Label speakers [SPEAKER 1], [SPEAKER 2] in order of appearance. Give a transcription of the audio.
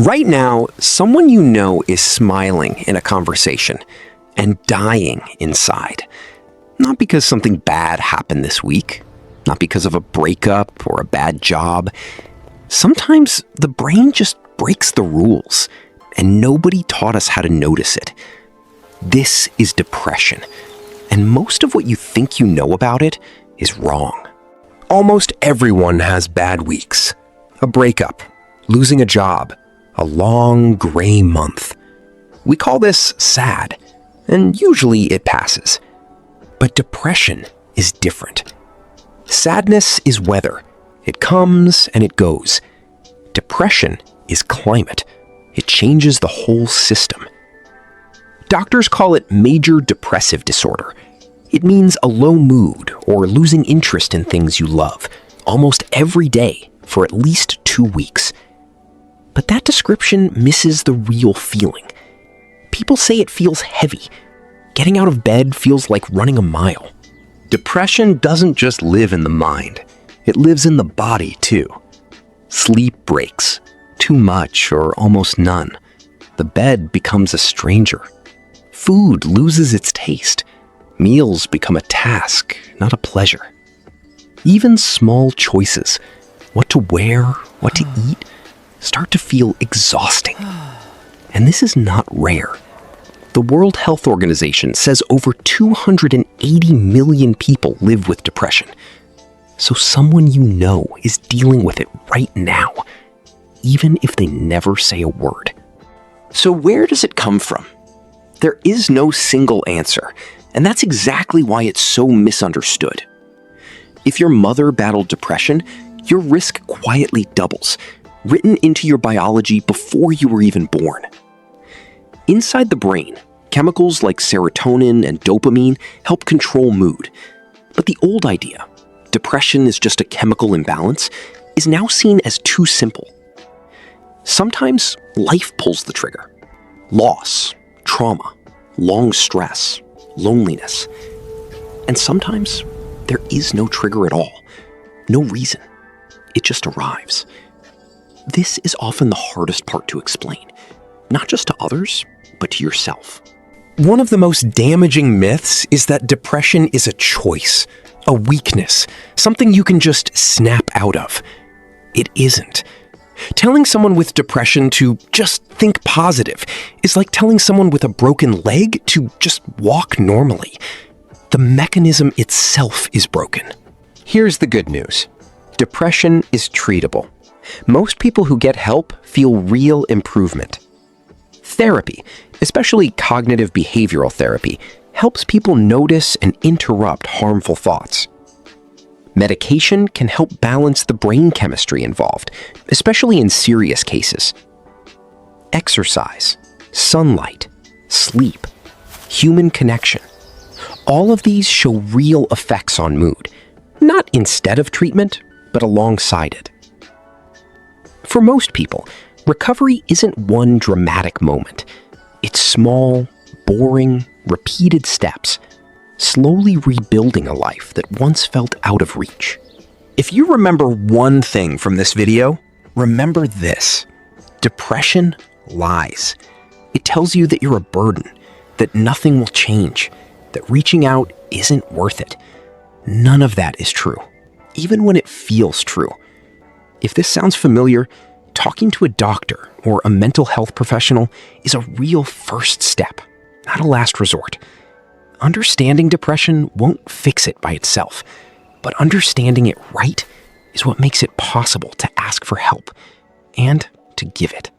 [SPEAKER 1] Right now, someone you know is smiling in a conversation and dying inside. Not because something bad happened this week, not because of a breakup or a bad job. Sometimes the brain just breaks the rules, and nobody taught us how to notice it. This is depression, and most of what you think you know about it is wrong. Almost everyone has bad weeks. A breakup, losing a job, a long gray month. We call this sad, and usually it passes. But depression is different. Sadness is weather. It comes and it goes. Depression is climate. It changes the whole system. Doctors call it major depressive disorder. It means a low mood or losing interest in things you love almost every day for at least 2 weeks. But that description misses the real feeling. People say it feels heavy. Getting out of bed feels like running a mile. Depression doesn't just live in the mind. It lives in the body, too. Sleep breaks. Too much or almost none. The bed becomes a stranger. Food loses its taste. Meals become a task, not a pleasure. Even small choices, what to wear, what to eat, start to feel exhausting. And this is not rare. The World Health Organization says over 280 million people live with depression. So someone you know is dealing with it right now, even if they never say a word. So where does it come from? There is no single answer, and that's exactly why it's so misunderstood. If your mother battled depression, your risk quietly doubles, written into your biology before you were even born. Inside the brain, chemicals like serotonin and dopamine help control mood. But the old idea, depression is just a chemical imbalance, is now seen as too simple. Sometimes life pulls the trigger. Loss, trauma, long stress, loneliness. And sometimes there is no trigger at all. No reason. It just arrives. This is often the hardest part to explain, not just to others, but to yourself. One of the most damaging myths is that depression is a choice, a weakness, something you can just snap out of. It isn't. Telling someone with depression to just think positive is like telling someone with a broken leg to just walk normally. The mechanism itself is broken. Here's the good news. Depression is treatable. Most people who get help feel real improvement. Therapy, especially cognitive behavioral therapy, helps people notice and interrupt harmful thoughts. Medication can help balance the brain chemistry involved, especially in serious cases. Exercise, sunlight, sleep, human connection. All of these show real effects on mood, not instead of treatment, but alongside it. For most people, recovery isn't one dramatic moment. It's small, boring, repeated steps, slowly rebuilding a life that once felt out of reach. If you remember one thing from this video, remember this. Depression lies. It tells you that you're a burden, that nothing will change, that reaching out isn't worth it. None of that is true, even when it feels true. If this sounds familiar, talking to a doctor or a mental health professional is a real first step, not a last resort. Understanding depression won't fix it by itself, but understanding it right is what makes it possible to ask for help and to give it.